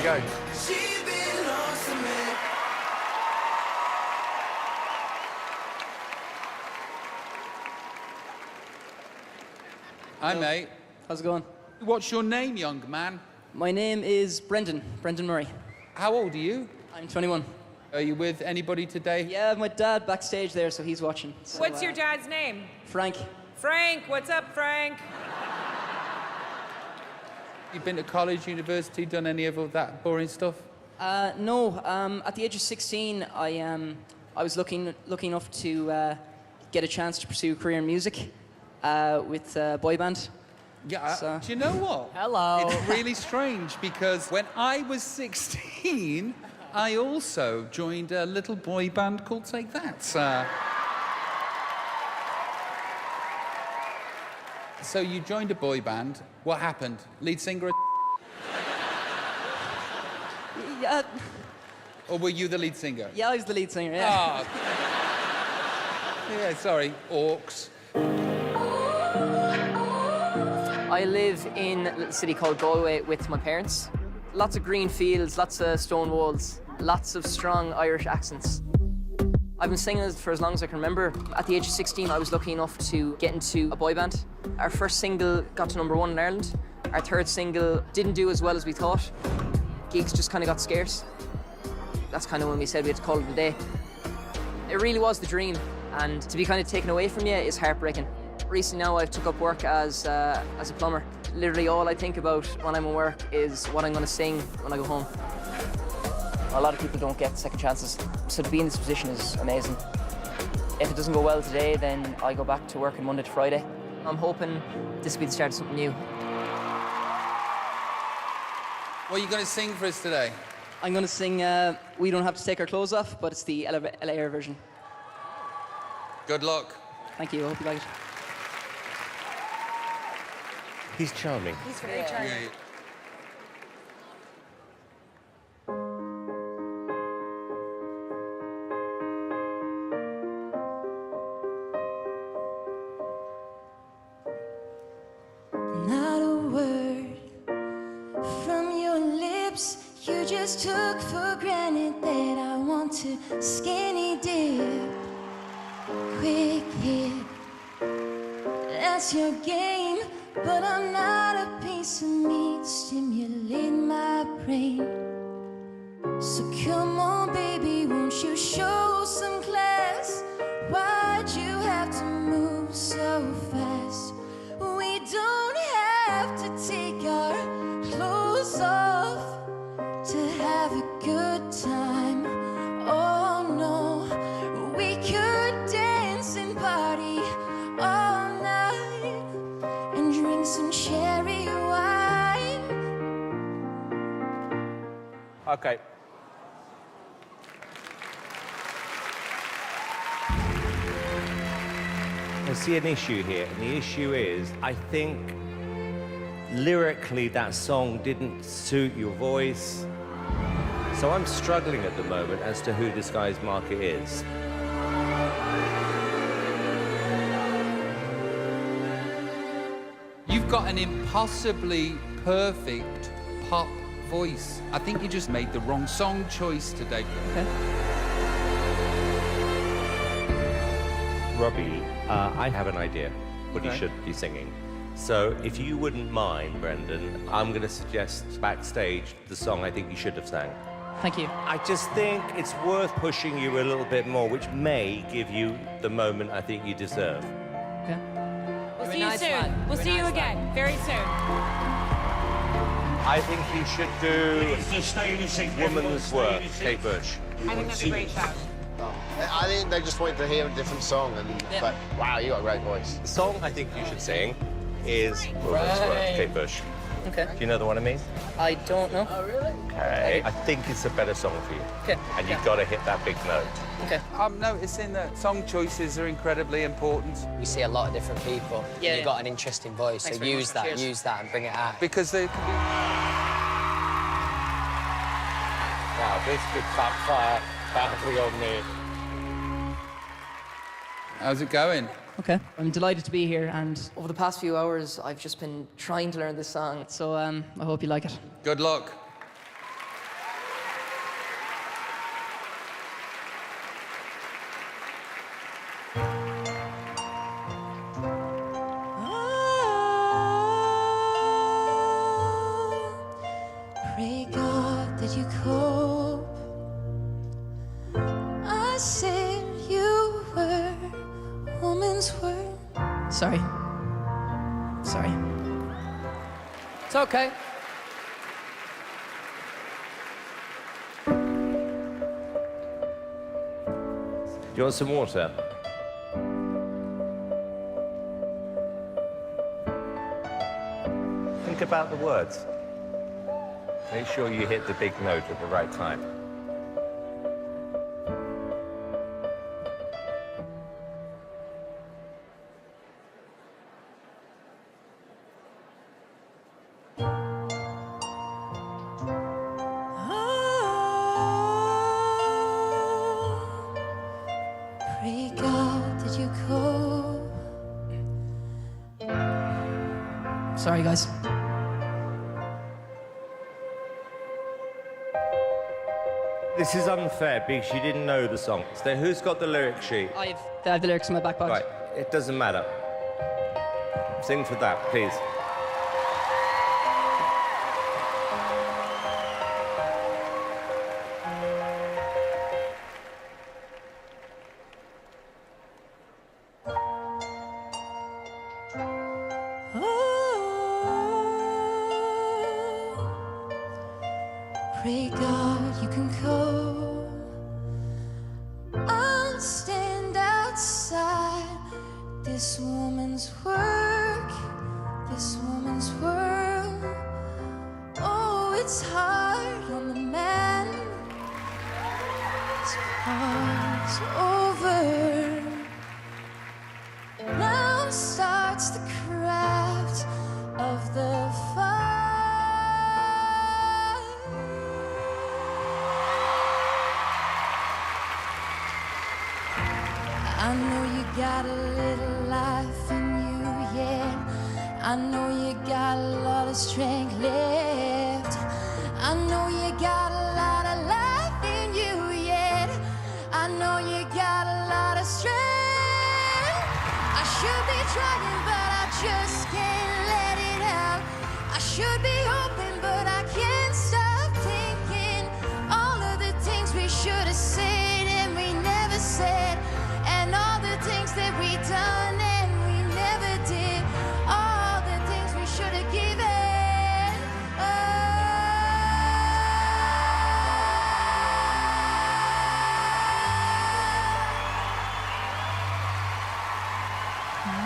go. Hi, mate. How's it going? What's your name, young man? My name is Brendan Murray. How old are you? I'm 21. Are you with anybody today? Yeah, my dad backstage there, so he's watching. So, What's your dad's name? Frank. Frank, what's up, Frank? You've been to college, university, done any of all that boring stuff? No. At the age of 16, I was lucky enough to get a chance to pursue a career in music with a boy band. Yeah, So- do you know what? Hello. It's really strange because when I was 16, I also joined a little boy band called Take That. So you joined a boy band. What happened? Lead singer? Yeah, Or were you the lead singer? yeah, I was the lead singer, yeah. Oh. Yeah, sorry. Orcs. I live in a little city called Galway with my parents. Lots of green fields, lots of stone walls, lots of strong Irish accents. I've been singing for as long as I can remember. At the age of 16, I was lucky enough to get into a boy band. Our first single got to #1 in Ireland. Our third single didn't do as well as we thought. Gigs just kind of got scarce. That's kind of when we said we had to call it a day. It really was the dream, and to be kind of taken away from you is heartbreaking. Recently now I've took up work as a plumber. Literally all I think about when I'm at work is what I'm going to sing when I go home. A lot of people don't get second chances, so to be in this position is amazing. If it doesn't go well today, then I go back to work on Monday to Friday. I'm hoping this will be the start of something new. What are you going to sing for us today? I'm going to sing We Don't Have to Take Our Clothes Off, but it's the LA Air version. Good luck. Thank you, I hope you like it. He's charming. He's very charming. Yeah. Not a word from your lips. You just took for granted that I want to skinny dip. Quick hit, that's your game. But I'm not a piece of meat, stimulate my brain. So come on, baby, won't you show some class? Why'd you have to move so fast? We don't have to take our clothes off to have a good time. Oh no, we could dance and party all night and drink some cherry wine. Okay. I see an issue here, and the issue is, I think lyrically that song didn't suit your voice. So I'm struggling at the moment as to who this guy's market is. You've got an impossibly perfect pop voice. I think you just made the wrong song choice today. Okay. Robbie, I have an idea what he Okay. should be singing. So if you wouldn't mind, Brendan, I'm going to suggest backstage the song I think you should have sang. Thank you. I just think it's worth pushing you a little bit more, which may give you the moment I think you deserve. Okay. We'll see you nice soon. lad. We'll You're a see you nice again very soon. I think you should do Woman's Work, Kate Bush. I think that's a great shout. I think they just wanted to hear a different song, but wow, you got a great voice. The song I think you should sing is Woman's Work, Kate Bush. Okay. Do you know the one I mean? I don't know. Okay. I think it's a better song for you. Okay. And you've got to hit that big note. Okay. I'm noticing that song choices are incredibly important We see a lot of different people. Yeah, You've yeah. got an interesting voice, Thanks so very use much. that, Cheers. use that and bring it out. because they can be... Wow, this could backfire badly on me. How's it going? Okay. I'm delighted to be here, and Over the past few hours, I've just been trying to learn this song. so I hope you like it. Good luck. Pray God that you cope. I said you were a woman's word. Sorry. Sorry. It's okay. Do you want some water? Think about the words. Make sure you hit the big note at the right time. Pray God that you cope. Sorry, guys. This is unfair because you didn't know the song. So who's got the lyric sheet? I have the lyrics in my back pocket. Right, it doesn't matter. Sing for that, please. Pray God you can cope. I'll stand outside this woman's work, this woman's world. Oh, it's hard on the man. His part's over. Now starts the craft of the fire. I know you got a little life in you, yeah. I know you got a lot of strength left. I know you got a lot of life in you, yeah. I know you got a lot of strength. I should be trying, but I just can't let it out. I should be hoping, but I can't stop thinking all of the things we should have said and we never said. And all the things that we done and we never did. All the things we should have given.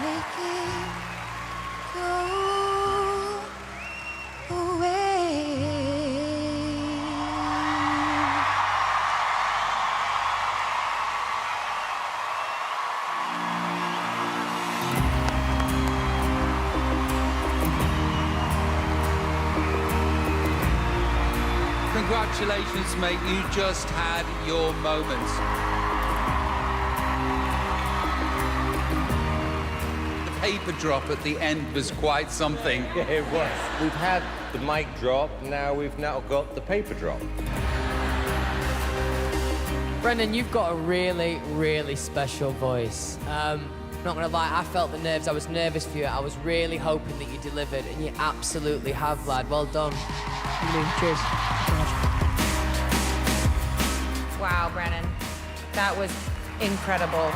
Make it go away. Congratulations, mate. You just had your moments. The paper drop at the end was quite something. Yeah, it was. We've had the mic drop, now we've got the paper drop. Brendan, you've got a really, really special voice. Not gonna lie, I felt the nerves. I was nervous for you. I was really hoping that you delivered, and you absolutely have, lad. Well done. Cheers. Wow, Brennan. That was incredible.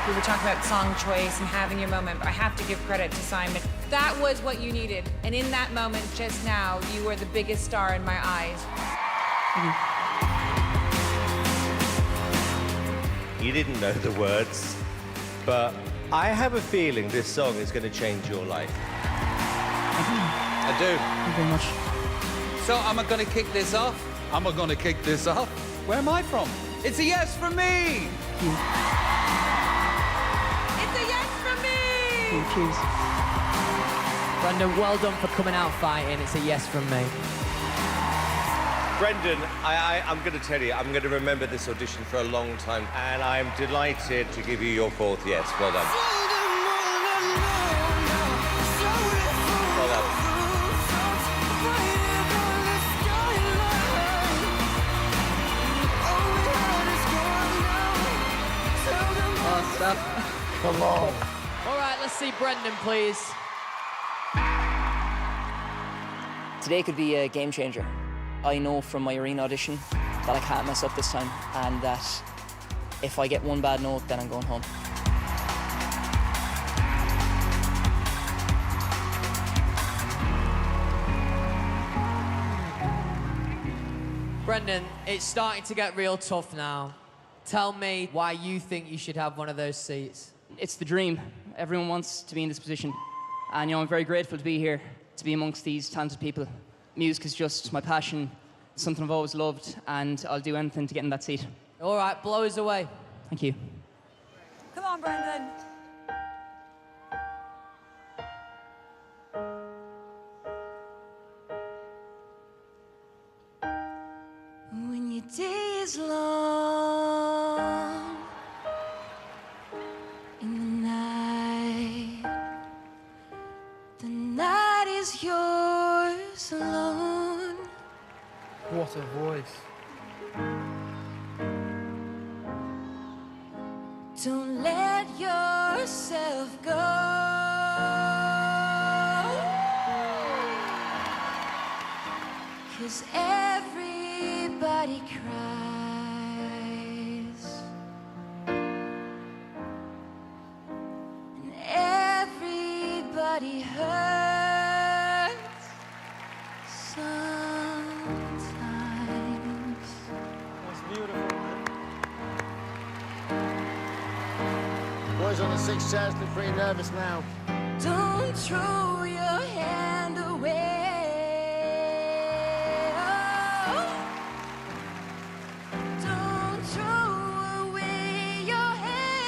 We were talking about song choice and having your moment, but I have to give credit to Simon. That was what you needed. And in that moment just now, you were the biggest star in my eyes. You didn't know the words, but I have a feeling this song is going to change your life. I do. Thank you very much. So am I going to kick this off? Am I going to kick this off? Where am I from? It's a yes from me! It's a yes from me! Cheers. Brendan, well done for coming out fighting. It's a yes from me. Brendan, I'm going to tell you, I'm going to remember this audition for a long time, and I'm delighted to give you your fourth yes. Well done. Well done. Oh, stop. Come on. All right, let's see Brendan, please. Today could be a game changer. I know from my arena audition that I can't mess up this time, and that if I get one bad note, then I'm going home. Brendan, it's starting to get real tough now. Tell me why you think you should have one of those seats. It's the dream. Everyone wants to be in this position. And I'm very grateful to be here, to be amongst these talented people. Music is just my passion, something I've always loved, and I'll do anything to get in that seat. All right, blow us away. Thank you. Come on, Brendan. When your day is long in the night is yours alone. What a voice. Don't let yourself go. 'Cause everybody cries, and everybody hurts sometimes. That's beautiful, man. Boys on the 6 chairs look pretty nervous now. Don't throw your hand away. Oh, don't throw away your hand.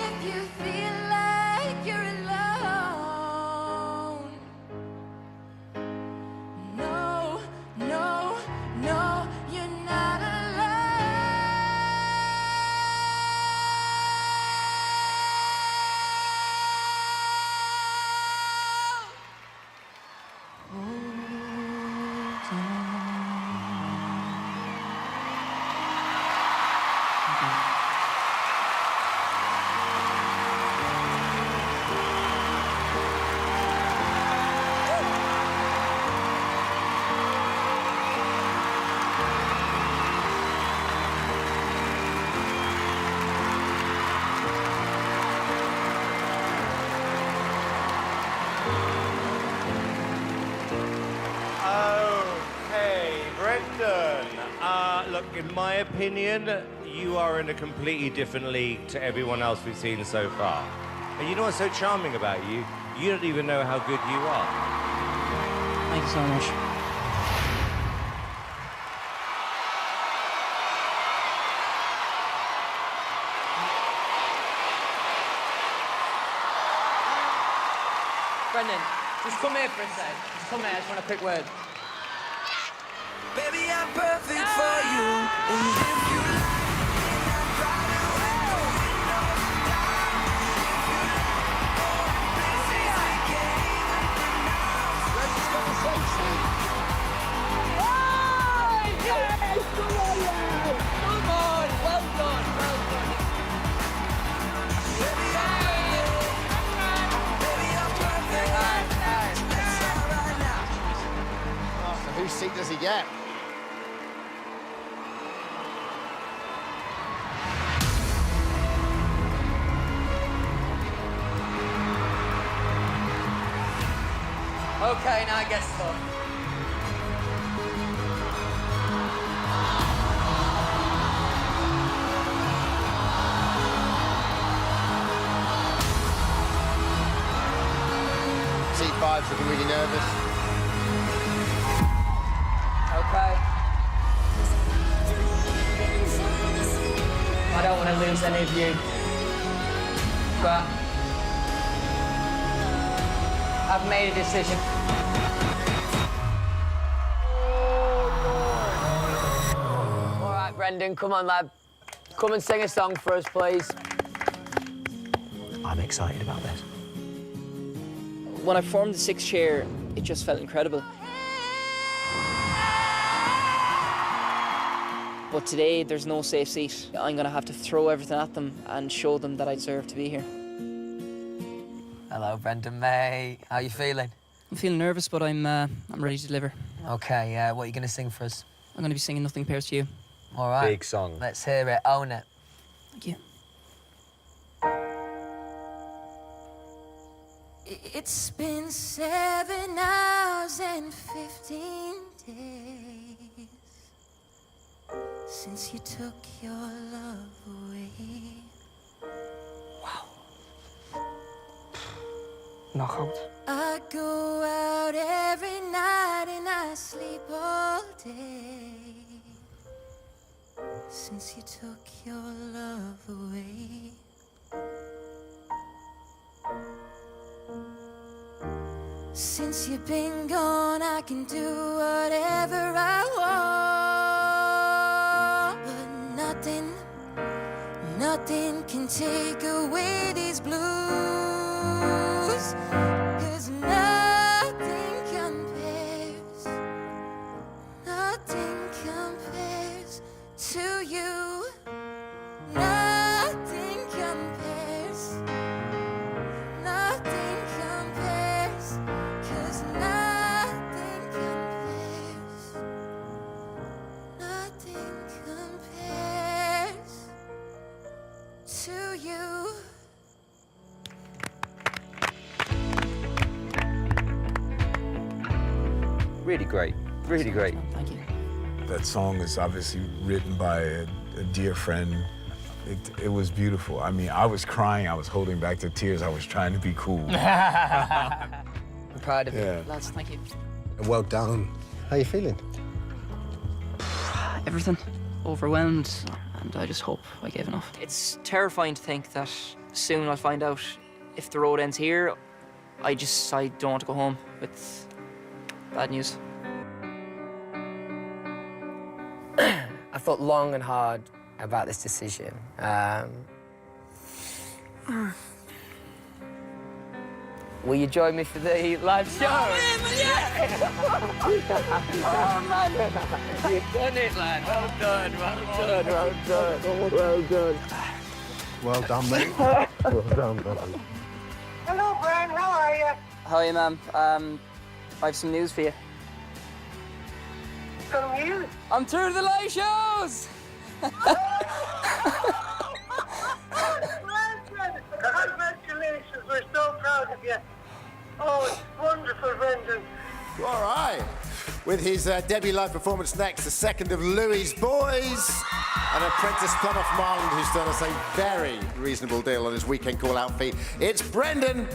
If you feel like you're alone, no, no, no, you're not Brendan, look, in my opinion, you are in a completely different league to everyone else we've seen so far. And you know what's so charming about you? You don't even know how good you are. Thank you so much. Brendan, just come here for a sec. Just come here, I just want a quick word. Baby, I'm perfect for you. And if you like me, I'd ride away. Let's just go to 6. Come on, well done, well done. Baby, I'm perfect. Let's start right now. Oh, so whose seat does he get? Okay, now it gets tough. Seat 5's looking really nervous. Okay. I don't want to lose any of you, but I've made a decision. All right, Brendan, come on, lad. Come and sing a song for us, please. I'm excited about this. When I formed the 6 chair, it just felt incredible. But today, there's no safe seat. I'm going to have to throw everything at them and show them that I deserve to be here. I Hello, Brendan, mate. How you feeling? I'm feeling nervous, but I'm ready to deliver. Okay, what are you going to sing for us? I'm going to be singing Nothing Compares to You. All right. Big song. Let's hear it. Own it. Thank you. It's been 7 hours and 15 days since you took your love away. Nog out. I go out every night and I sleep all day since you took your love away. Since you've been gone, I can do whatever I want, but nothing can take away these blues, 'cause nothing compares to you. Nothing compares. 'Cause nothing compares to you. Really great. Really great. Thank you. That song is obviously written by a dear friend. It was beautiful. I mean, I was crying. I was holding back the tears. I was trying to be cool. I'm proud of you. Yeah. Lads, thank you. Well done. How you feeling? Everything. Overwhelmed, and I just hope I gave enough. It's terrifying to think that soon I'll find out if the road ends here. I don't want to go home with bad news. I thought long and hard about this decision. Will you join me for the live show? Oh, man. You've done it, lad. Well done, well done. Well done, mate. Well done, brother. Hello, Brian. How are you? Hi, ma'am. I have some news for you. Some news? I'm through to the live shows! Congratulations. We're so proud of you. Oh, it's wonderful, Brendan. All right. With his debut live performance next, the second of Louis' Boys, an apprentice plumber from Ireland who's done us a very reasonable deal on his weekend call-out fee. It's Brendan.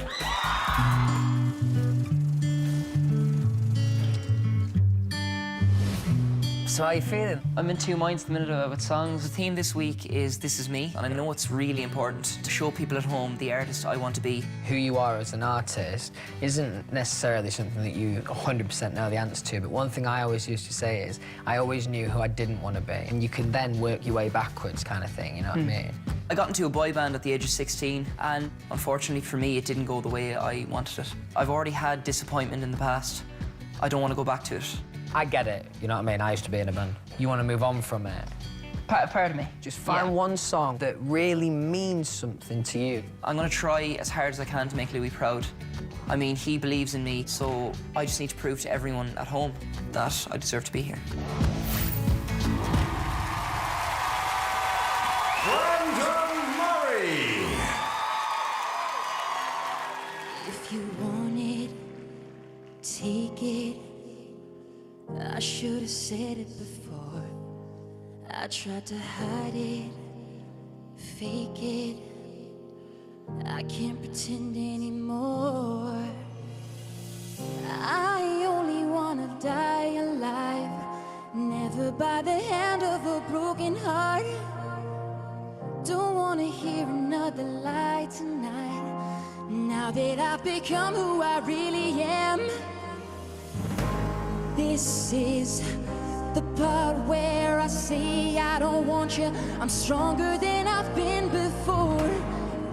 So how are you feeling? I'm in two minds at the minute about songs. The theme this week is This Is Me, and I know it's really important to show people at home the artist I want to be. Who you are as an artist isn't necessarily something that you 100% know the answer to, but one thing I always used to say is I always knew who I didn't want to be, and you can then work your way backwards kind of thing, you know what I mean? I got into a boy band at the age of 16, and unfortunately for me, it didn't go the way I wanted it. I've already had disappointment in the past. I don't want to go back to it. I get it, you know what I mean? I used to be in a band. You want to move on from it. Part of me. Just find one song that really means something to you. I'm going to try as hard as I can to make Louis proud. I mean, he believes in me, so I just need to prove to everyone at home that I deserve to be here. Brendan Murray. If you want it, take it. I should have said it before. I tried to hide it, fake it. I can't pretend anymore. I only wanna die alive, never by the hand of a broken heart. Don't wanna hear another lie tonight, now that I've become who I really am. This is the part where I say I don't want you. I'm stronger than I've been before.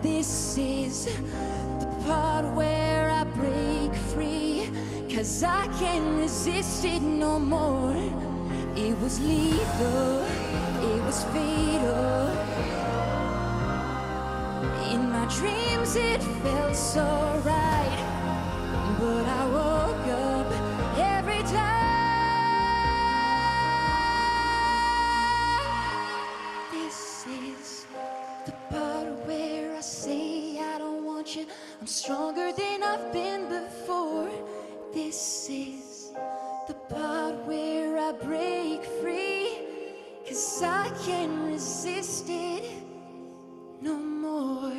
This is the part where I break free, 'cause I can't resist it no more. It was lethal, it was fatal. In my my dreams, it felt so right. But I woke up every time. This is the part where I say I don't want you. I'm stronger than I've been before. This is the part where I break free, 'cause I can't resist it no more.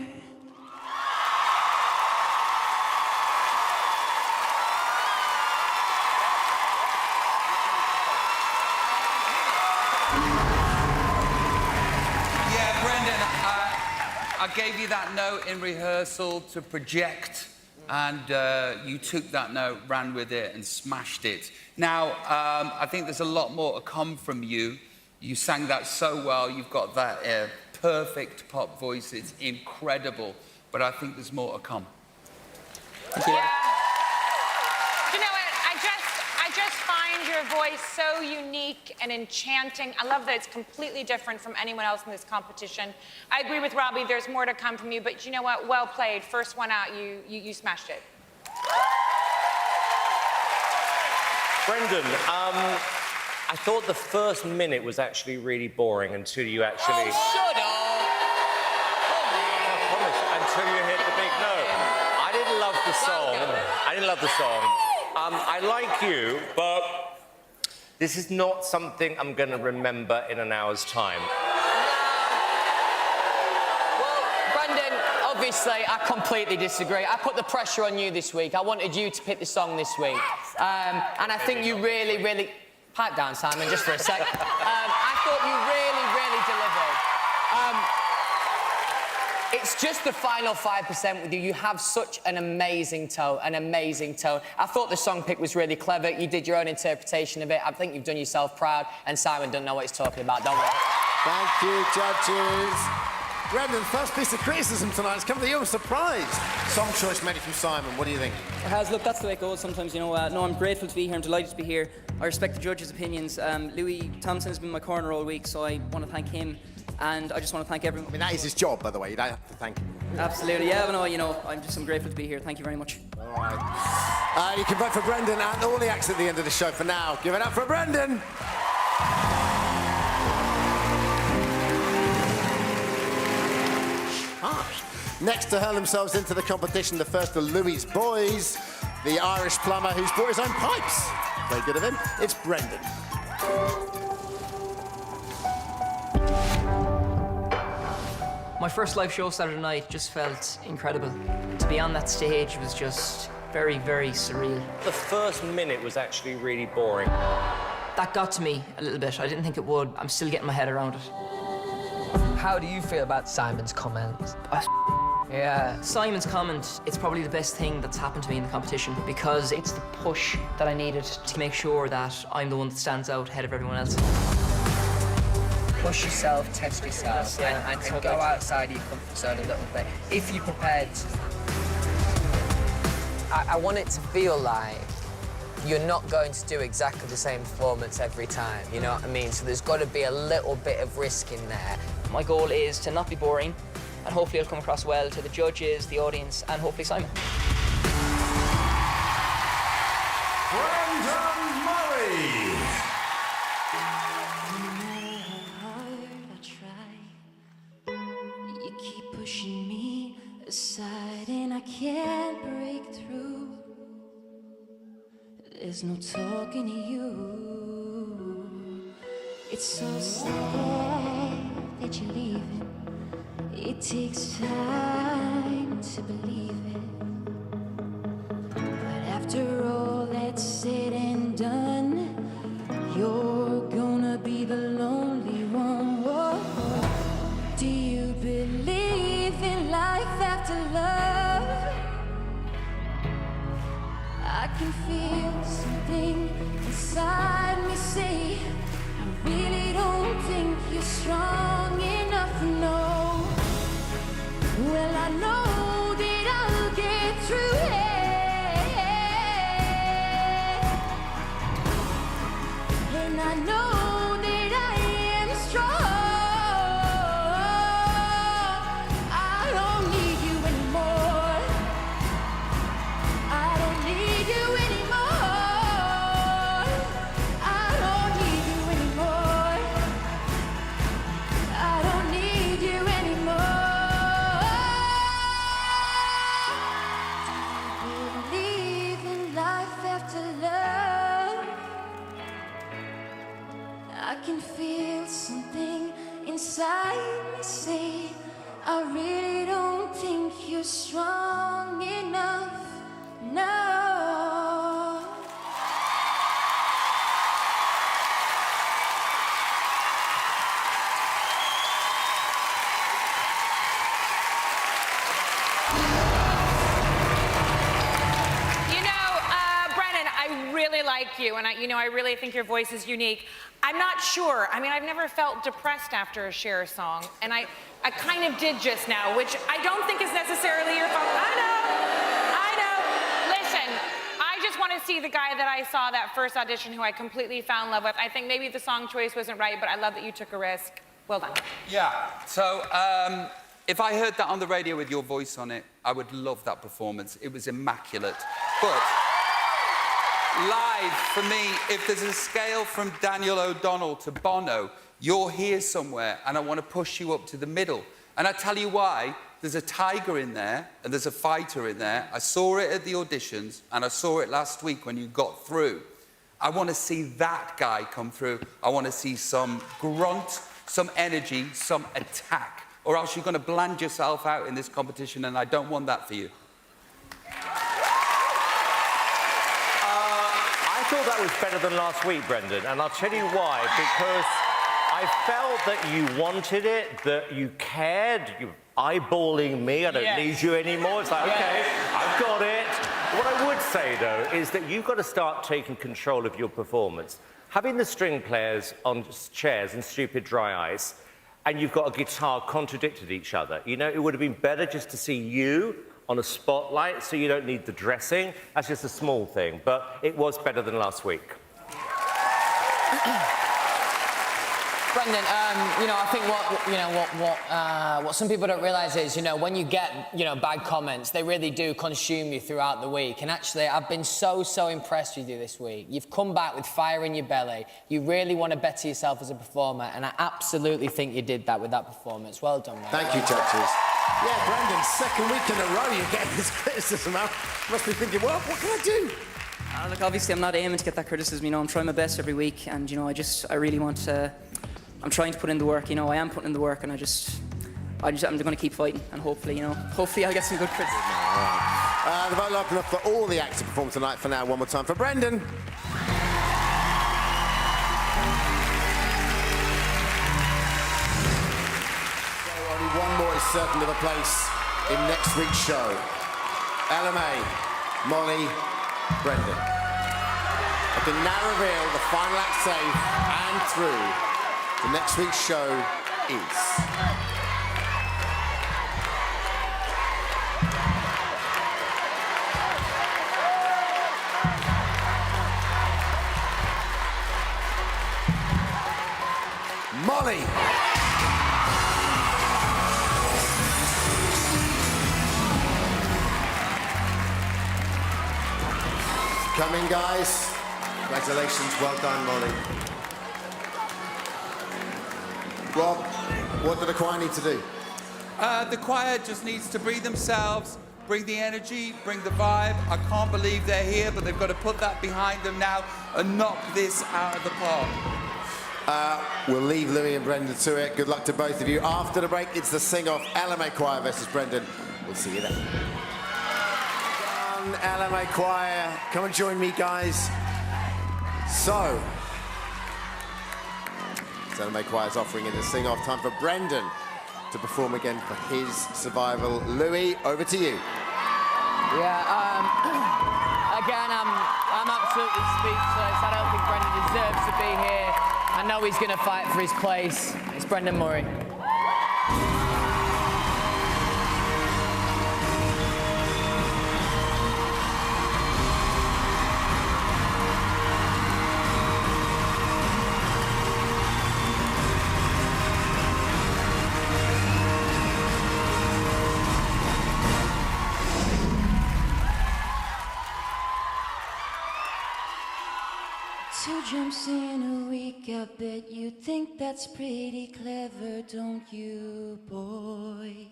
Yeah, Brendan, I gave you that note in rehearsal to project, and you took that note, ran with it, and smashed it. Now, I think there's a lot more to come from you. You sang that so well. You've got that perfect pop voice. It's incredible. But I think there's more to come. Yeah. You know what? I just find your voice so unique and enchanting. I love that it's completely different from anyone else in this competition. I agree with Robbie. There's more to come from you. But you know what? Well played. First one out, you smashed it. Brendan, I thought the first minute was actually really boring until you actually... Oh, shut up! I promise, until you hit the big note. I didn't love the song. I didn't love the song. I like you, but this is not something I'm going to remember in an hour's time. Well, Brendan, obviously, I completely disagree. I put the pressure on you this week. I wanted you to pick the song this week. And I think you really, really... Pipe down, Simon, just for a sec. I thought you really, really delivered. It's just the final 5% with you. You have such an amazing tone, I thought the song pick was really clever. You did your own interpretation of it. I think you've done yourself proud, and Simon doesn't know what he's talking about, don't worry. Thank you, judges. Brendan, first piece of criticism tonight has come to you. I'm surprised. Song choice made from Simon. What do you think? It has. Look, that's the way it goes sometimes, you know. No, I'm grateful to be here. I'm delighted to be here. I respect the judges' opinions. Louis Thompson has been in my corner all week, so I want to thank him. And I just want to thank everyone. I mean, that is his job, by the way. You don't have to thank him. Absolutely, yeah, but no, you know, I'm grateful to be here. Thank you very much. All right. You can vote for Brendan and all the acts at the end of the show. For now, give it up for Brendan. Next to hurl themselves into the competition, the first of Louis' boys, the Irish plumber who's brought his own pipes. Very good of him. It's Brendan. My first live show Saturday night just felt incredible. To be on that stage was just very, very surreal. The first minute was actually really boring. That got to me a little bit. I didn't think it would. I'm still getting my head around it. How do you feel about Simon's comments? Yeah. Simon's comment, it's probably the best thing that's happened to me in the competition because it's the push that I needed to make sure that I'm the one that stands out ahead of everyone else. Push yourself, test yourself, and go outside your comfort zone a little bit. If you're prepared, I want it to feel like you're not going to do exactly the same performance every time, you know what I mean? So there's got to be a little bit of risk in there. My goal is to not be boring, and hopefully it'll come across well to the judges, the audience, and hopefully Simon. Brendan Murray. You keep pushing me aside and I can't break through. There's no talking to you. It's so sad that you're leaving. It takes time to believe it. But after all that's said and done, you're gonna be the lonely one. Whoa. Do you believe in life after love? I can feel something inside me say, I really don't think you're strong enough, no. Well, I know that I'll get through it, and I know that I am strong. I don't need you can feel something inside me say, I really don't think you're strong enough. No. Brennan, I really like you, and I really think your voice is unique. I'm not sure. I mean, I've never felt depressed after a Cher song, and I kind of did just now, which I don't think is necessarily your fault. I know. Listen, I just want to see the guy that I saw that first audition who I completely fell in love with. I think maybe the song choice wasn't right, but I love that you took a risk. Well done. Yeah, so if I heard that on the radio with your voice on it, I would love that performance. It was immaculate. But live, for me, if there's a scale from Daniel O'Donnell to Bono, you're here somewhere, and I want to push you up to the middle. And I tell you why. There's a tiger in there, and there's a fighter in there. I saw it at the auditions, and I saw it last week when you got through. I want to see that guy come through. I want to see some grunt, some energy, some attack, or else you're going to bland yourself out in this competition, and I don't want that for you. I thought that was better than last week, Brendan, and I'll tell you why. Because I felt that you wanted it, that you cared, you were eyeballing me, I don't need you anymore. It's like, okay, I've got it. What I would say, though, is that you've got to start taking control of your performance. Having the string players on chairs and Stupid Dry Ice, and you've got a guitar contradicted each other. You know, it would have been better just to see you on a spotlight, so you don't need the dressing. That's just a small thing, but it was better than last week. Brendan, I think what some people don't realise is, when you get, bad comments, they really do consume you throughout the week. And actually, I've been so impressed with you this week. You've come back with fire in your belly. You really want to better yourself as a performer, and I absolutely think you did that with that performance. Well done, mate. Thank you, judges. Yeah, Brendan, second week in a row you're getting this criticism out. You must be thinking, well, what can I do? Look, obviously I'm not aiming to get that criticism, I'm trying my best every week, and I really want to, I'm trying to put in the work, I am putting in the work, and I'm going to keep fighting, and hopefully I'll get some good criticism. The vote will open up for all the acts to perform tonight. For now, one more time for Brendan. Only one more is certain of a place in next week's show. LMA, Molly, Brendan. Have been now revealed the final act safe and through. The next week's show is... Molly. Coming, guys. Congratulations. Well done, Molly. Rob, what do the choir need to do? The choir just needs to breathe themselves, bring the energy, bring the vibe. I can't believe they're here, but they've got to put that behind them now and knock this out of the park. We'll leave Louis and Brendan to it. Good luck to both of you. After the break, it's the sing-off LMA Choir versus Brendan. We'll see you then. LMA Choir, come and join me, guys. So, LMA Choir's offering in the sing-off. Time for Brendan to perform again for his survival. Louis, over to you. Yeah, again, I'm absolutely speechless. I don't think Brendan deserves to be here. I know he's going to fight for his place. It's Brendan Murray. Two jumps in a week, I bet you think that's pretty clever, don't you, boy?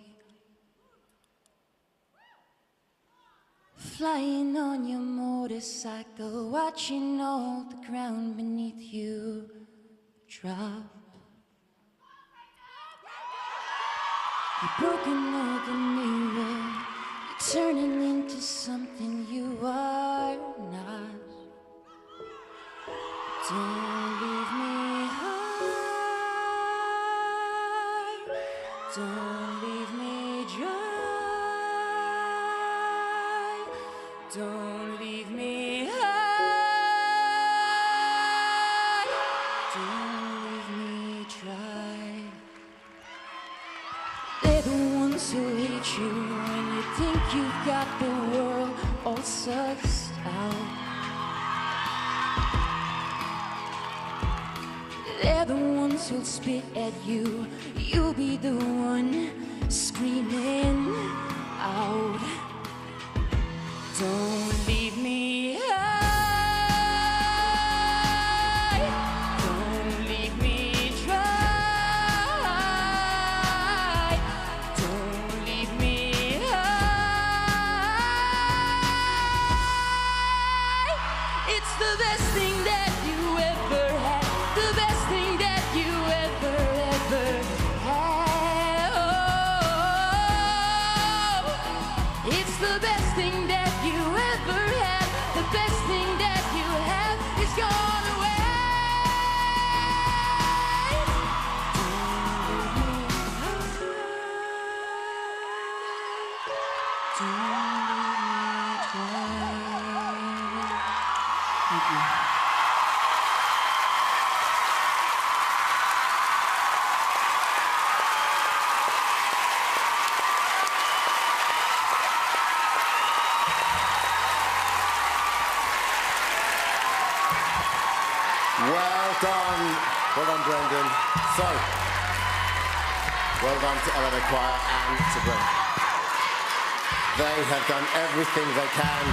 Flying on your motorcycle, watching all the ground beneath you drop. You're broken like a mirror. You're turning into something you are not. Don't leave me high. Don't leave me dry. Don't leave me high. Don't leave me dry. They're the ones who hate you when you think you've got the world all sussed out. They're the ones who'll spit at you. You'll be the one screaming out. Don't leave me high. Don't leave me dry. Don't leave me high. It's the best thing that you ever had. The best thing that you ever had. Oh, it's the best thing that you ever had. The best thing that you have is gone away. Don't leave me high. Thank you. Well done, Brendan. So, well done to LMA Choir and to Brendan. They have done everything they can,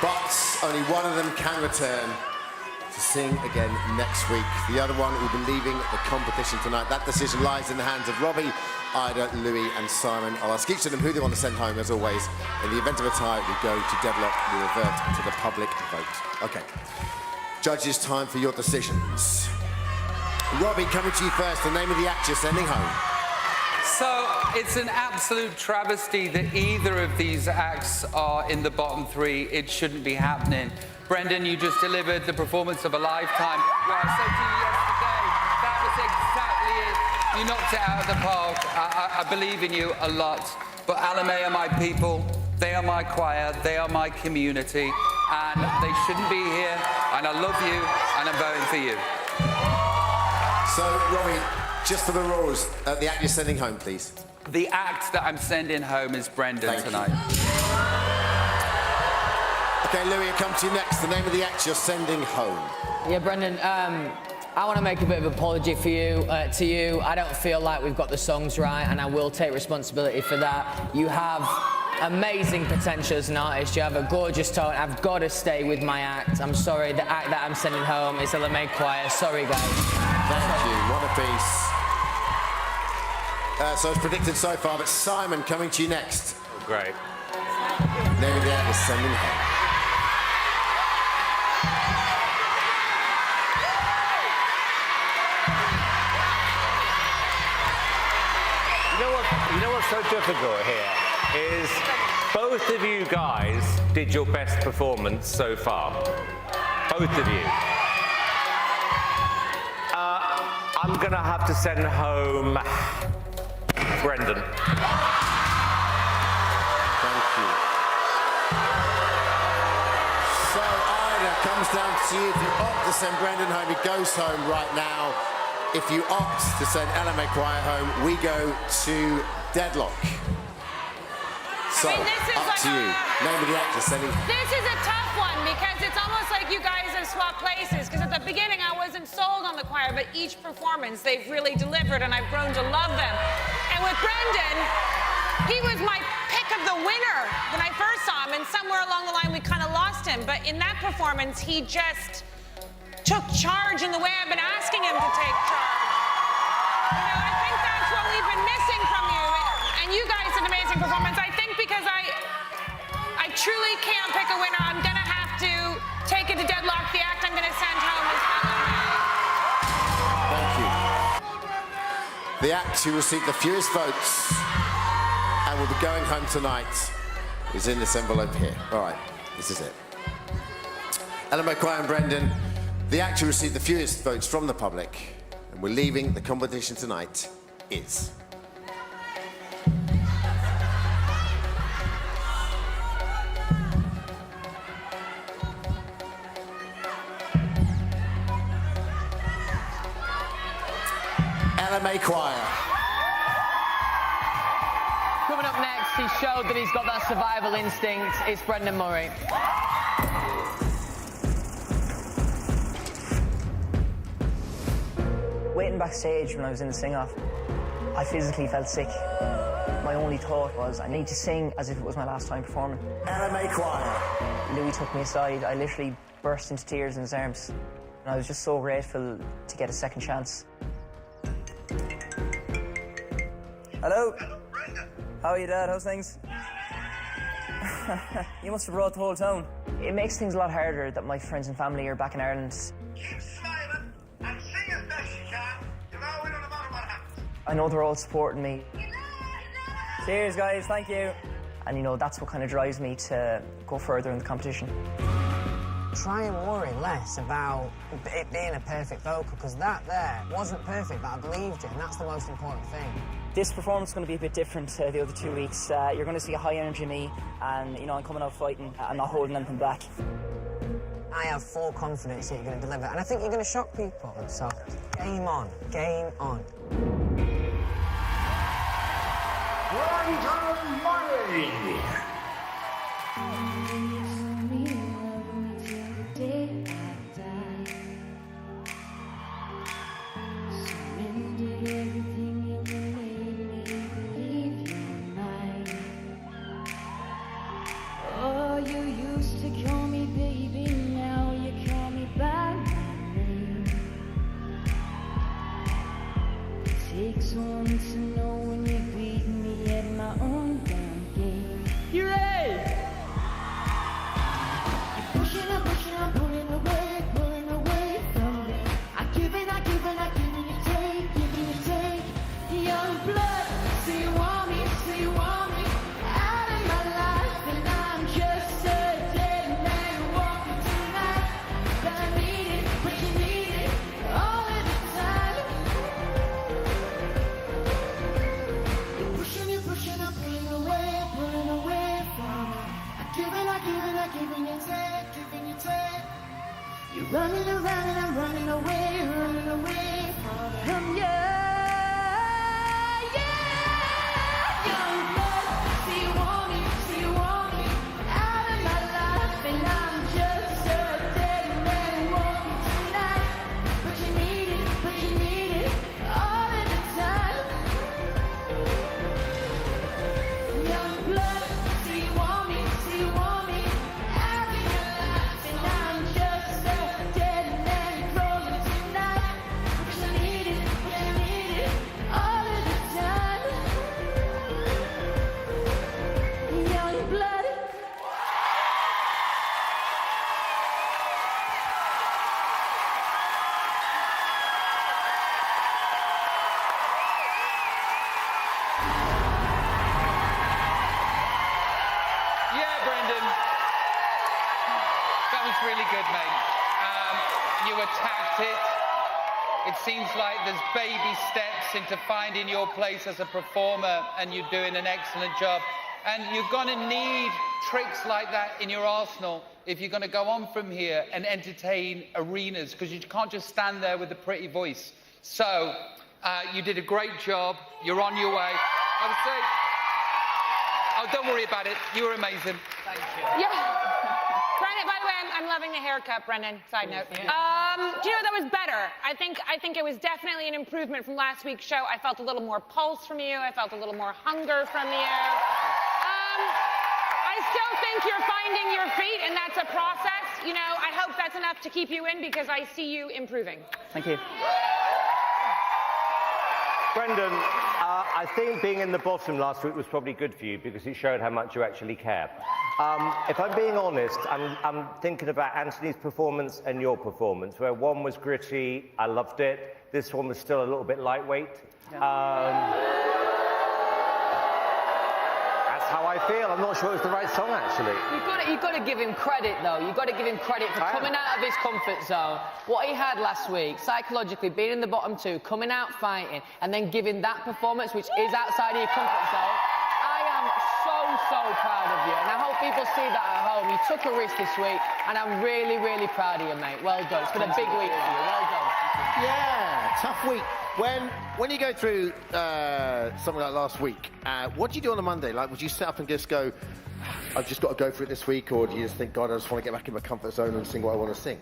but only one of them can return to sing again next week. The other one will be leaving the competition tonight. That decision lies in the hands of Robbie, Ida, Louis and Simon. I'll ask each of them who they want to send home, as always. In the event of a tie, we go to deadlock. We revert to the public vote. OK. Judges, time for your decisions. Robbie, coming to you first, the name of the act you're sending home. So, it's an absolute travesty that either of these acts are in the bottom three. It shouldn't be happening. Brendan, you just delivered the performance of a lifetime. Well, I said to you yesterday, that was exactly it. You knocked it out of the park. I believe in you a lot. But LMA are my people. They are my choir. They are my community. And they shouldn't be here. And I love you. And I'm voting for you. So, Robbie, just for the rules, the act you're sending home, please. The act that I'm sending home is Brendan tonight. OK, Louis, I'll come to you next. The name of the act you're sending home. Yeah, Brendan, I want to make a bit of an apology for you, to you. I don't feel like we've got the songs right, and I will take responsibility for that. You have amazing potential as an artist. You have a gorgeous tone. I've got to stay with my act. I'm sorry, the act that I'm sending home is LMA Choir. Sorry, guys. Thank you. What a piece. So it's predicted so far, but Simon, coming to you next. Oh, great. Name of the act is Sending Home. You know what's so difficult here is both of you guys did your best performance so far. Both of you. I'm going to have to send home Brendan. Thank you. So, Ida, comes down to you. If you opt to send Brendan home, he goes home right now. If you opt to send LMA Choir home, we go to deadlock. So, I mean, this is up like to you. Name of the actor sending home. This is a tough one because it's almost like you guys have swapped places. Because at the beginning I wasn't sold on the choir, but each performance they've really delivered, and I've grown to love them. And with Brendan, he was my pick of the winner when I first saw him, and somewhere along the line we kind of lost him. But in that performance, he just took charge in the way I've been asking him to take charge. You know, I think that's what we've been missing from you. And you guys did an amazing performance. I think because I truly can't pick a winner, I'm gonna have to take it to deadlock. The act I'm gonna send home The act who received the fewest votes and will be going home tonight is in this envelope here. All right, this is it. Ellen McQuire and Brendan, the act who received the fewest votes from the public and we're leaving the competition tonight is... Ellen McQuire. Coming up next, he showed that he's got that survival instinct. It's Brendan Murray. Waiting backstage when I was in the sing-off, I physically felt sick. My only thought was, I need to sing as if it was my last time performing. Ellen McQuire. Louis took me aside. I literally burst into tears in his arms. And I was just so grateful to get a second chance. Hello? How are you, Dad? How's things? You must have brought the whole town. It makes things a lot harder that my friends and family are back in Ireland. Keep smiling and sing as best you can. You know, we don't matter what happens. I know they're all supporting me. Cheers, guys. Thank you. And, you know, that's what kind of drives me to go further in the competition. Try and worry less about it being a perfect vocal, because that there wasn't perfect, but I believed it, and that's the most important thing. This performance is going to be a bit different to the other 2 weeks. You're going to see a high energy me, and, you know, I'm coming out fighting. I'm not holding anything back. I have full confidence that you're going to deliver, and I think you're going to shock people. So, game on, game on. Brendan Murray. Takes one to know when you beat me at my own damn game. You ready? You're pushing, I'm pulling away from me. I give and I give and I give and you take. Young blood, so you want me out of my life, and I'm just a dead man walking tonight. But I need it, but you need it all of the time. Pushing, I'm pulling away from it. I give and you take. You're running around and I'm running away from you. Young blood, so you want me out of my life, and I'm just a dead man walking tonight. But you need it all of the time. Young blood, so you want me out of your life, and I'm just a dead man crawling tonight. But you need it all of the time. Young blood. Yeah, Brendan. That was really good, mate. You attacked it. It seems like there's baby steps into finding your place as a performer, and you're doing an excellent job. And you're going to need tricks like that in your arsenal if you're going to go on from here and entertain arenas, because you can't just stand there with a pretty voice. So, you did a great job. You're on your way. I would say... Oh, don't worry about it. You were amazing. Thank you. Yeah. Brendan, by the way, I'm loving the haircut, Brendan. Side note. Do you know that was better? I think it was definitely an improvement from last week's show. I felt a little more pulse from you. I felt a little more hunger from you. I still think you're finding your feet, and that's a process. You know, I hope that's enough to keep you in, because I see you improving. Thank you. Brendan, I think being in the bottom last week was probably good for you because it showed how much you actually care. If I'm being honest, I'm thinking about Anthony's performance and your performance, where one was gritty, I loved it. This one was still a little bit lightweight. That's how I feel. I'm not sure it was the right song, actually. You've got to give him credit, though. You've got to give him credit for coming out of his comfort zone. What he had last week, psychologically, being in the bottom two, coming out fighting, and then giving that performance, which is outside of your comfort zone. I am so proud of you, and I hope people see that at home. You took a risk this week, and I'm really, really proud of you, mate. Well done. It's been a big week for you. Well done. Yeah, tough week. When you go through something like last week, what do you do on a Monday? Like, would you sit up and just go, I've just got to go for it this week, or do you just think, God, I just want to get back in my comfort zone and sing what I want to sing?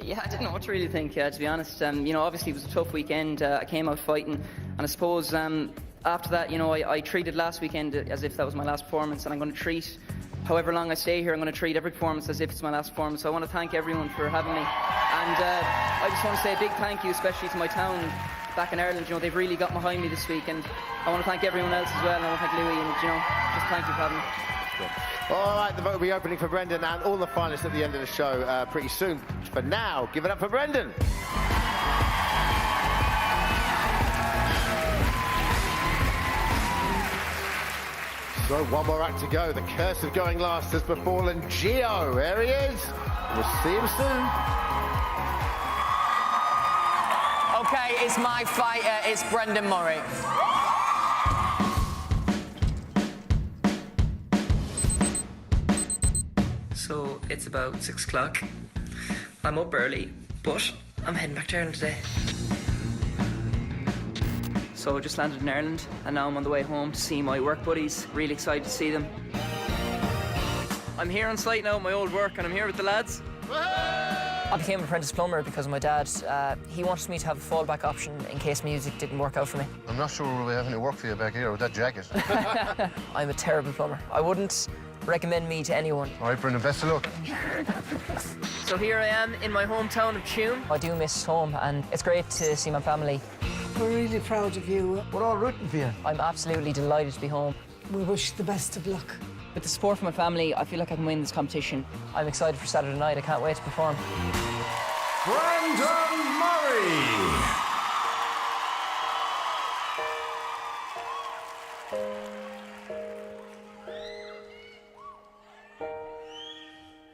Yeah, I didn't know what to really think, to be honest. You know, obviously it was a tough weekend. I came out fighting, and I suppose after that, you know, I treated last weekend as if that was my last performance, and I'm going to treat, however long I stay here, I'm going to treat every performance as if it's my last performance. So I want to thank everyone for having me, and I just want to say a big thank you, especially to my town back in Ireland. You know, they've really got behind me this week, and I want to thank everyone else as well, and I want to thank Louis, and, you know, just thank you for having me. All right, the vote will be opening for Brendan and all the finalists at the end of the show pretty soon. For now, give it up for Brendan. So one more act to go. The curse of going last has befallen Gio. There he is. We'll see him soon. Okay, it's my fighter. It's Brendan Murray. So it's about 6 o'clock. I'm up early, but I'm heading back to Ireland today. So I just landed in Ireland, and now I'm on the way home to see my work buddies. Really excited to see them. I'm here on site now at my old work, and I'm here with the lads. I became an apprentice plumber because my dad, he wanted me to have a fallback option in case music didn't work out for me. I'm not sure we'll have any work for you back here with that jacket. I'm a terrible plumber. I wouldn't recommend me to anyone. All right, Brendan, best of luck. So here I am in my hometown of Tuam. I do miss home, and it's great to see my family. We're really proud of you. We're all rooting for you. I'm absolutely delighted to be home. We wish you the best of luck. With the support from my family, I feel like I can win this competition. I'm excited for Saturday night. I can't wait to perform. Brendan Murray.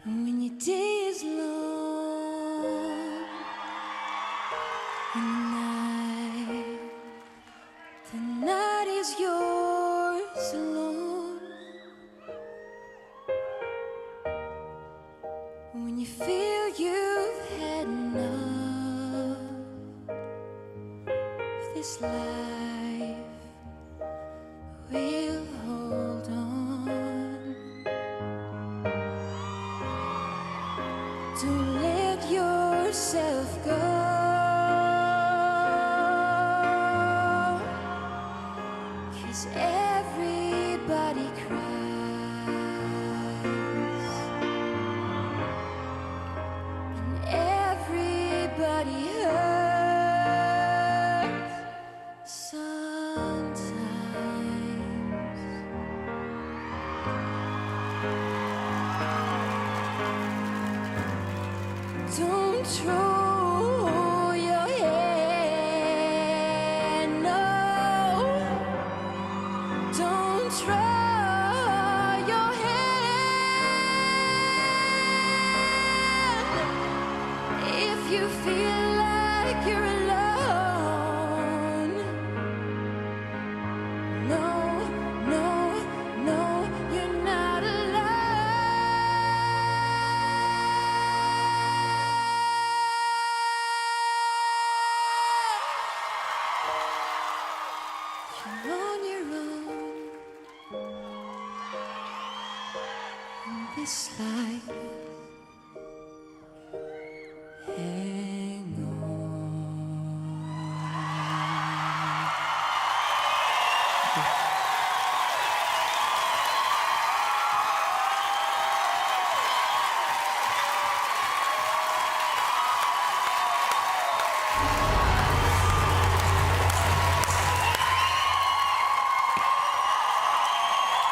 When your day is long and the night is yours alone. When you feel you've had enough of this life, we'll hold on. Don't let yourself go, 'cause everybody cries and everybody hurts sometimes. Don't throw your head, no. Don't throw your head. If you feel like you're alone, no, no, no, you're not alone. You're on your own in this life. Hang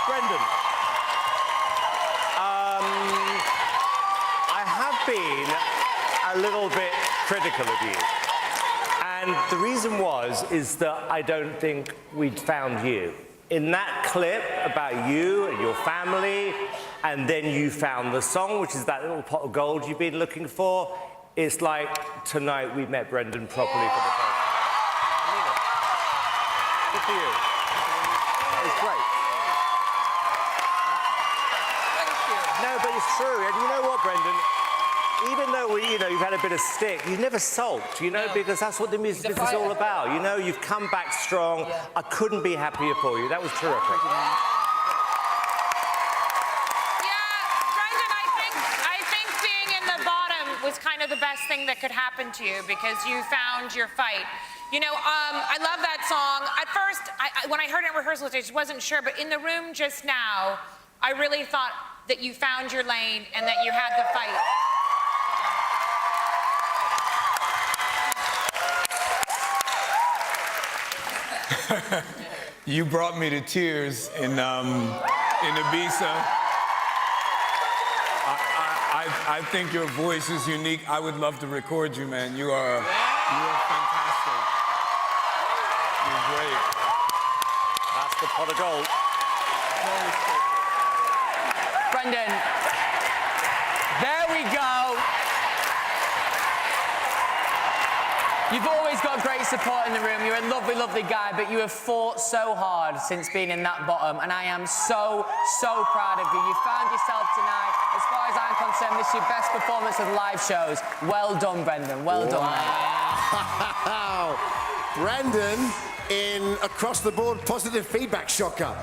Brendan, I have been a little bit critical of you. And the reason is that I don't think we'd found you. In that clip about you and your family, and then you found the song, which is that little pot of gold you've been looking for, it's like tonight we met Brendan properly for the first time. I mean it. Good for you. It's great. No, but it's true. And you know what, Brendan? Even though you've had a bit of stick, you've never sulked, because that's what the music business is all about. You've come back strong. Yeah. I couldn't be happier for you. That was terrific. Yeah, Brendan, I think being in the bottom was kind of the best thing that could happen to you because you found your fight. I love that song. At first, when I heard it in rehearsal, I just wasn't sure, but in the room just now, I really thought that you found your lane and that you had the fight. You brought me to tears in Ibiza. I think your voice is unique. I would love to record you, man. You are fantastic. You're great. That's the pot of gold. Brendan, there we go. You've always got great support in the room. You're a lovely, lovely guy, but you have fought so hard since being in that bottom, and I am so, so proud of you. You found yourself tonight. As far as I'm concerned, this is your best performance of the live shows. Well done, Brendan. Well done, mate. Wow. Brendan, in across-the-board positive feedback shocker.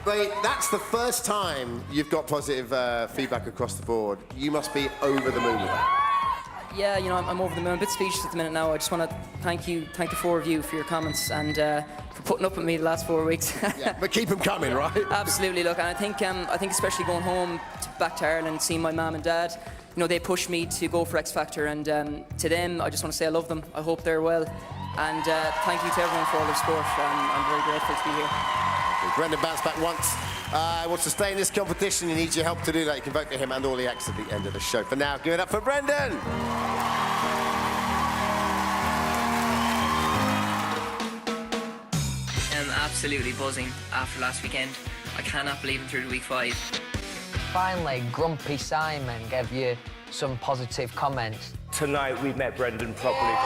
Wait, that's the first time you've got positive feedback across the board. You must be over the moon with that. Yeah, I'm over the moon. I'm a bit speechless at the minute now. I just want to thank the four of you for your comments and for putting up with me the last 4 weeks. Yeah, but keep them coming, right? Absolutely. Look, and I think especially going home back to Ireland, seeing my mum and dad, they pushed me to go for X Factor, and to them, I just want to say I love them. I hope they're well, and thank you to everyone for all their support. I'm very grateful to be here. Brendan bounced back once. Wants to stay in this competition. He needs your help to do that. You can vote for him and all the acts at the end of the show. For now, give it up for Brendan. I'm absolutely buzzing after last weekend. I cannot believe I'm through to week 5. Finally, Grumpy Simon gave you some positive comments. Tonight we met Brendan properly.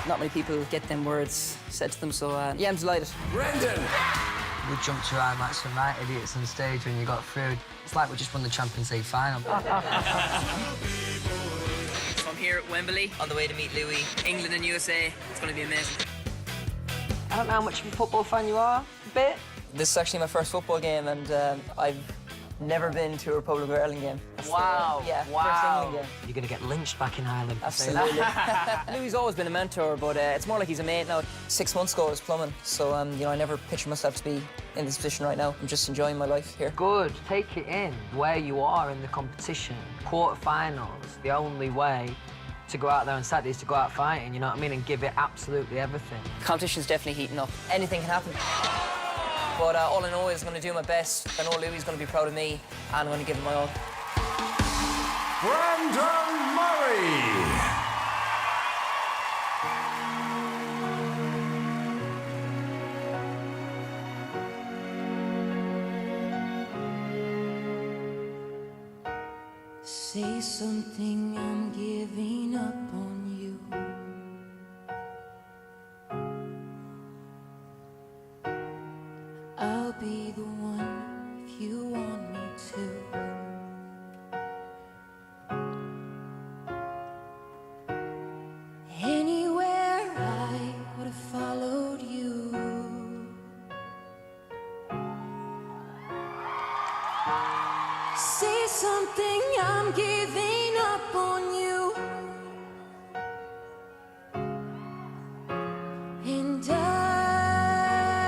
Not many people get them words said to them, so yeah, I'm delighted. Brendan! We jumped around like some right idiots on stage when you got through. It's like we just won the Champions League final. I'm here at Wembley on the way to meet Louis. England and USA, it's going to be amazing. I don't know how much of a football fan you are, a bit. This is actually my first football game, and I've never been to a Republic of Ireland game. Wow. First England game. You're going to get lynched back in Ireland. Absolutely. Louis always been a mentor, but it's more like he's a mate now. 6 months ago I was plumbing, so I never pictured myself to be in this position right now. I'm just enjoying my life here. Good. Take it in where you are in the competition. Quarterfinals, the only way to go out there on Saturday is to go out fighting, you know what I mean, and give it absolutely everything. Competition's definitely heating up. Anything can happen. But all I know is I'm going to do my best. I know Louis is going to be proud of me, and I'm going to give him my all. Brendan Murray! Say something, I'm giving up on you. I'll be the one if you want me to. Anywhere I would have followed you. Say something, I'm giving up on you. And I'm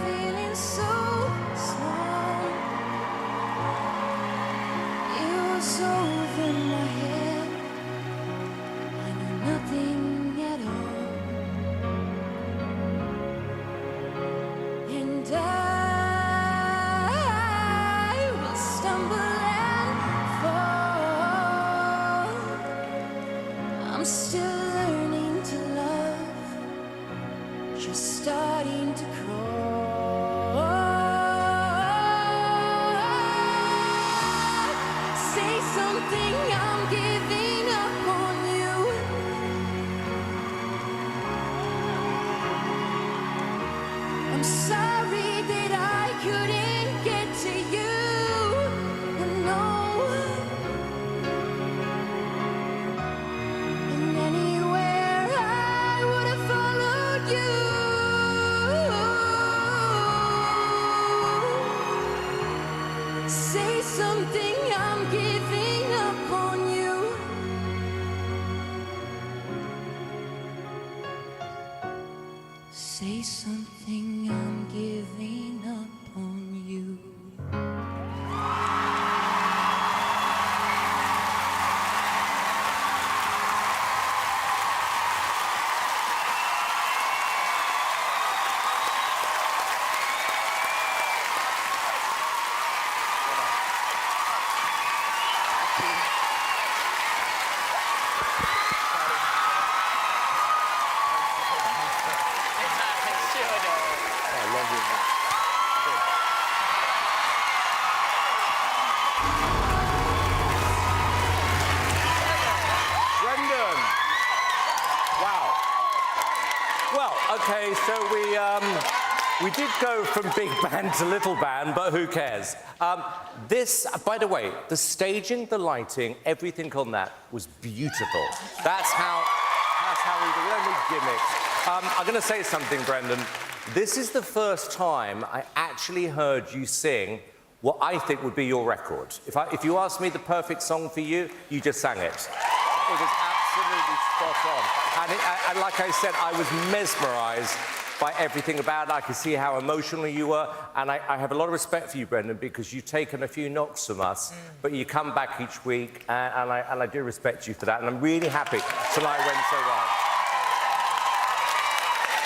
feeling so small. It was over my head. I knew nothing at all. And I will stumble and fall. something I'm giving up on you. I'm sorry that I couldn't get to you. No. And anywhere I would have followed you. Say something, I'm giving up on you. Say something, I'm giving up on you. Brendan! Wow. Well, okay, so we did go from big band to little band, but who cares? This, by the way, the staging, the lighting, everything on that was beautiful. That's how we do. We don't need gimmicks. I'm going to say something, Brendan. This is the first time I actually heard you sing what I think would be your record. If you asked me the perfect song for you, you just sang it. It was absolutely spot on. And like I said, I was mesmerised by everything about it. I could see how emotional you were. And I have a lot of respect for you, Brendan, because you've taken a few knocks from us, but you come back each week, and I do respect you for that. And I'm really happy tonight went so well.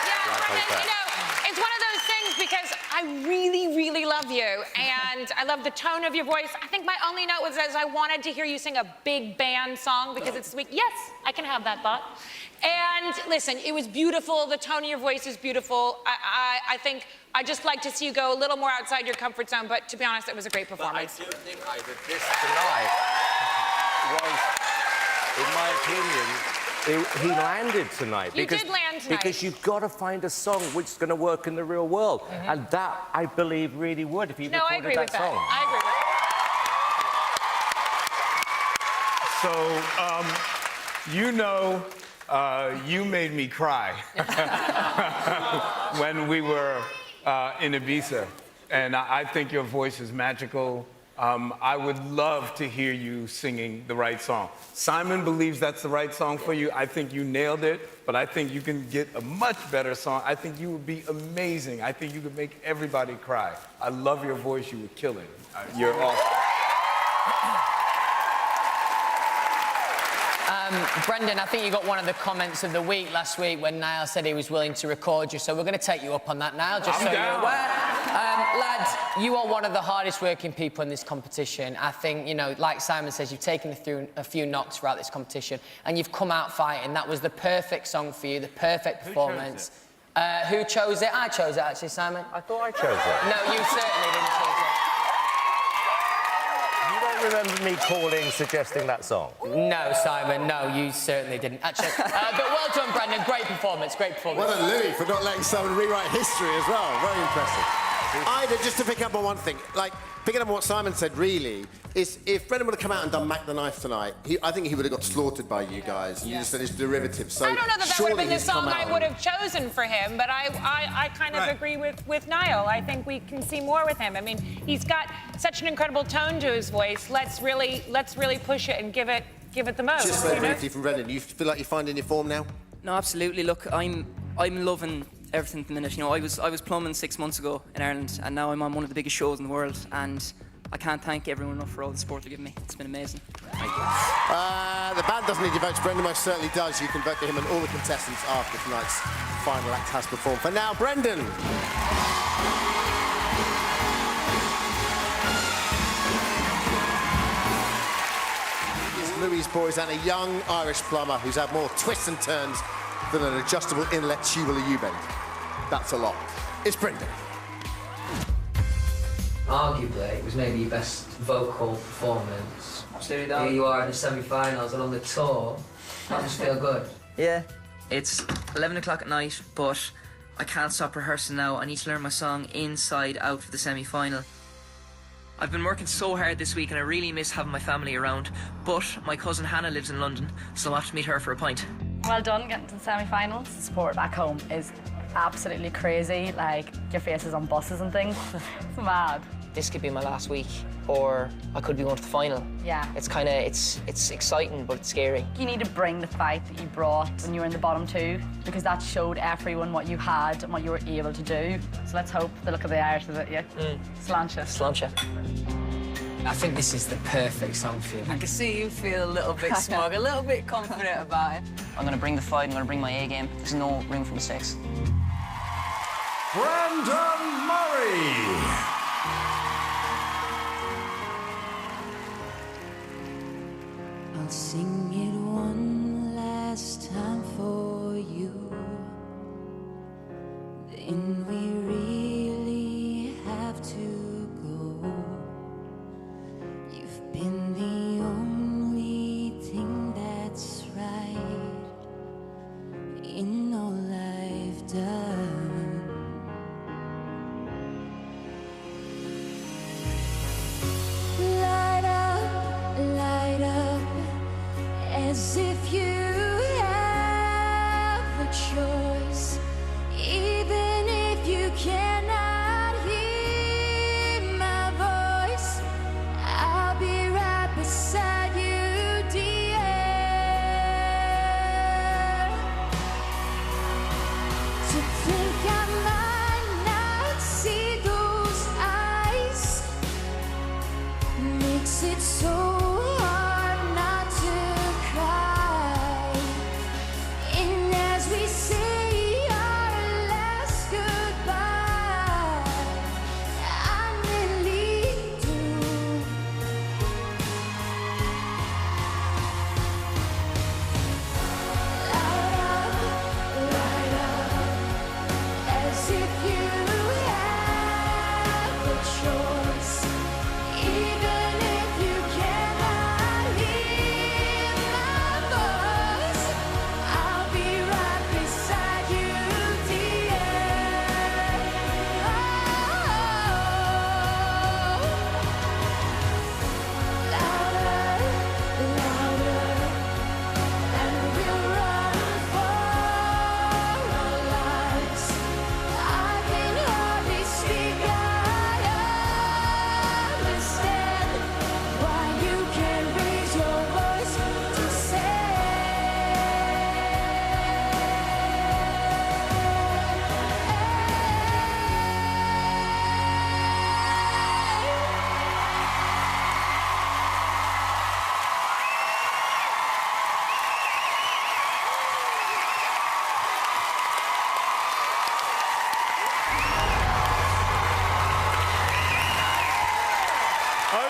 Yeah, you know, it's one of those things because I really, really love you, and I love the tone of your voice. I think my only note was I wanted to hear you sing a big band song because it's sweet. Yes, I can have that thought. And listen, it was beautiful. The tone of your voice is beautiful. I think I'd just like to see you go a little more outside your comfort zone, but to be honest, it was a great performance. But I do think that this tonight was, in my opinion, he landed tonight. You did land tonight. Because you've got to find a song which is going to work in the real world. And that, I believe, really would if you recorded that song. I agree with that. So, you know, you made me cry when we were in Ibiza. And I think your voice is magical. I would love to hear you singing the right song. Simon believes that's the right song for you. I think you nailed it, but I think you can get a much better song. I think you would be amazing. I think you could make everybody cry. I love your voice. You were killing. You're awesome. Brendan, I think you got one of the comments of the week last week when Niall said he was willing to record you, so we're going to take you up on that, Niall, just so you're aware. Lads, you are one of the hardest working people in this competition. I think, you know, like Simon says, you've taken through a few knocks throughout this competition, and you've come out fighting. That was the perfect song for you, the perfect performance. Who chose it? I chose it, actually, Simon. I thought I chose it. No, you certainly didn't choose it. You don't remember me calling, suggesting that song? No, Simon, no, you certainly didn't. Actually, but well done, Brendan. Great performance, great performance. Well done, Louis, for not letting someone rewrite history as well. Very impressive. Ida, just to pick up on one thing, like, picking up on what Simon said, really, is if Brendan would have come out and done Mac the Knife tonight, I think he would have got slaughtered by you guys. You just said it's derivative, so I don't know that would have been the song I would have. have chosen for him, but I kind of agree with Niall. I think we can see more with him. I mean, he's got such an incredible tone to his voice. Let's really push it and give it the most. Just very briefly from Brendan, you feel like you're finding your form now? No, absolutely. Look, I'm loving everything at the minute. You know, I was plumbing 6 months ago in Ireland, and now I'm on one of the biggest shows in the world, and I can't thank everyone enough for all the support they've given me. It's been amazing. Thank you. The band doesn't need your votes. Brendan most certainly does. You can vote for him and all the contestants after tonight's final act has performed. For now, Brendan. It's Louis' Boys and a young Irish plumber who's had more twists and turns than an adjustable inlet tubular U-bend. That's a lot. It's Brendan. Arguably, it was maybe your best vocal performance. Absolutely. Here you are in the semi-finals and on the tour. That must feel good. Yeah. It's 11 o'clock at night, but I can't stop rehearsing now. I need to learn my song inside out for the semi-final. I've been working so hard this week and I really miss having my family around, but my cousin Hannah lives in London, so I'll have to meet her for a pint. Well done getting to the semi-finals. The support back home is absolutely crazy. Like, your faces on buses and things. It's mad. This could be my last week, or I could be going to the final. Yeah. It's kind of, it's exciting, but it's scary. You need to bring the fight that you brought when you were in the bottom two, because that showed everyone what you had and what you were able to do. So let's hope they look at the Irish at you. Sláinte. Sláinte. I think this is the perfect song for you. I can see you feel a little bit smug, a little bit confident about it. I'm going to bring the fight, I'm going to bring my A game. There's no room for mistakes. Brandon Murray. I'll sing it one last time for you. Then we really have to go. You've been the only thing that's right in all I've done. Light up, as if you have a choice, even if you cannot hear my voice. I'll be right beside you, dear. To think I might not see those eyes makes it so hard not to cry. And as we say our last goodbye, I nearly do. Light up, as if you have a choice, even if you cannot hear my voice. I'll be right beside you, dear. Louder, and we'll run for our lives. I can hardly speak. I understand why you can't raise your voice to say.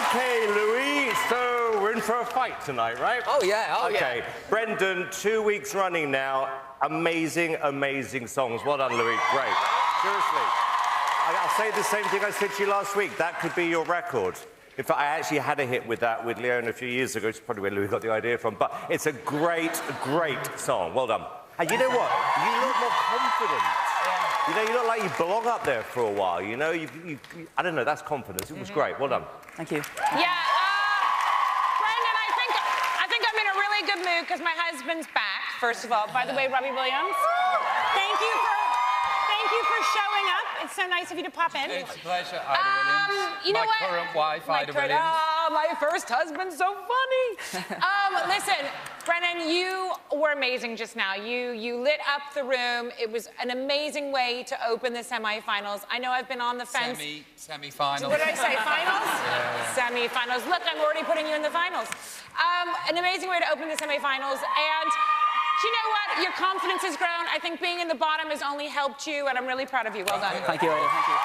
Okay, Louis, so we're in for a fight tonight, right? Oh, yeah, Okay, Brendan, 2 weeks running now. Amazing, amazing songs. Well done, Louis. Great. Seriously. I'll say the same thing I said to you last week. That could be your record. In fact, I actually had a hit with that with Leon a few years ago. It's probably where Louis got the idea from. But it's a great, great song. Well done. And you know what? You look more confident. You know, you look like you belong up there for a while. You know, I don't know, that's confidence. It was great. Well done. Thank you. Yeah, Brendan, I think I'm in a really good mood because my husband's back, first of all. By the way, Robbie Williams, thank you for showing up. It's so nice of you to pop in. It's a pleasure, Ida Williams. You know my what? current wife, Ida Williams. My first husband's so funny. Listen, Brennan, you were amazing just now. You lit up the room. It was an amazing way to open the semifinals. I know I've been on the fence. Semi-finals. What did I say? Finals? Yeah. Semi-finals. Look, I'm already putting you in the finals. An amazing way to open the semifinals. And do you know what? Your confidence has grown. I think being in the bottom has only helped you, and I'm really proud of you. Well done. Thank you, Ida. Thank you.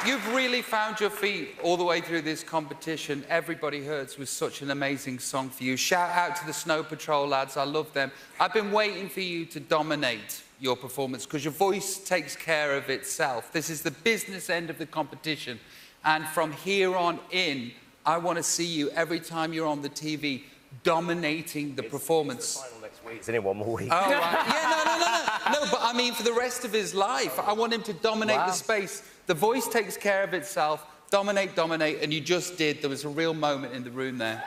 You've really found your feet all the way through this competition. Everybody Hurts was such an amazing song for you. Shout out to the Snow Patrol lads. I love them. I've been waiting for you to dominate your performance because your voice takes care of itself. This is the business end of the competition. And from here on in, I want to see you every time you're on the TV dominating the performance. It's the final next week. It's only one more week. Oh, right. Yeah, no, but I mean for the rest of his life. I want him to dominate the space. The voice takes care of itself. Dominate, and you just did. There was a real moment in the room there.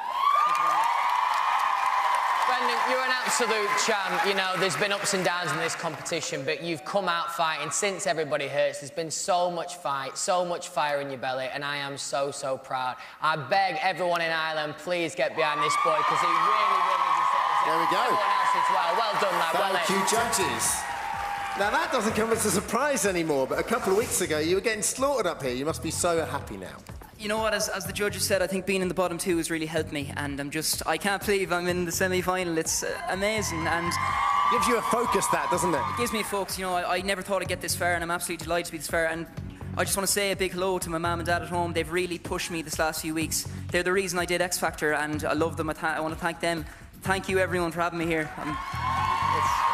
Brendan, you're an absolute champ. You know, there's been ups and downs in this competition, but you've come out fighting since Everybody Hurts. There's been so much fight, so much fire in your belly, and I am so, so proud. I beg everyone in Ireland, please get behind this boy, because he really, really deserves it. There we go. Everyone else as well. Well done, lad. Thank you, judges. Now, that doesn't come as a surprise anymore, but a couple of weeks ago, you were getting slaughtered up here. You must be so happy now. You know what, as the judges said, I think being in the bottom two has really helped me, and I can't believe I'm in the semi-final. It's amazing, and... Gives you a focus, that, doesn't it? It gives me a focus. You know, I never thought I'd get this far, and I'm absolutely delighted to be this far, and I just want to say a big hello to my mum and dad at home. They've really pushed me this last few weeks. They're the reason I did X Factor, and I love them. I want to thank them. Thank you, everyone, for having me here.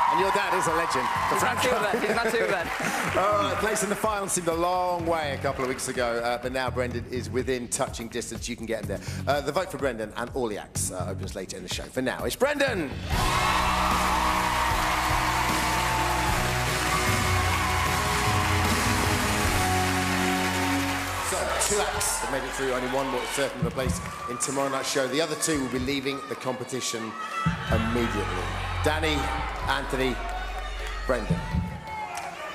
And your dad is a legend. He's not too bad. He's not too bad. All right, place in the final seemed a long way a couple of weeks ago, but now Brendan is within touching distance. You can get him there. The vote for Brendan and all the acts opens later in the show. For now, it's Brendan! So, 2 acts have made it through. Only one more certain of a place in tomorrow night's show. The other 2 will be leaving the competition immediately. Danny, Anthony, Brendan.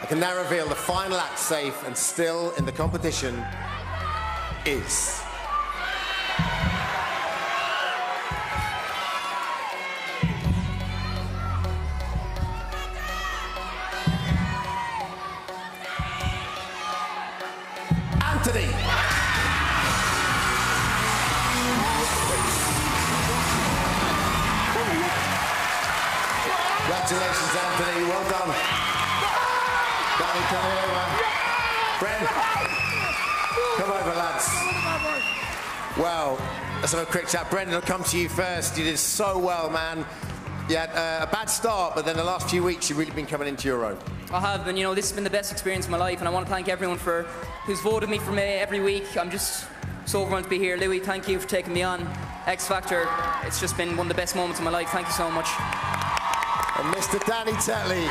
I can now reveal the final act safe and still in the competition is... Anthony! Congratulations, Anthony. Well done. Danny, come over. Brent, come over, lads. Well, let's have a quick chat. Brendan, I'll come to you first. You did so well, man. You had a bad start, but then the last few weeks you've really been coming into your own. I have been. You know, this has been the best experience of my life, and I want to thank everyone who's voted me for me every week. I'm just so overwhelmed to be here. Louis, thank you for taking me on. X Factor, it's just been one of the best moments of my life. Thank you so much. And Mr. Danny Tetley.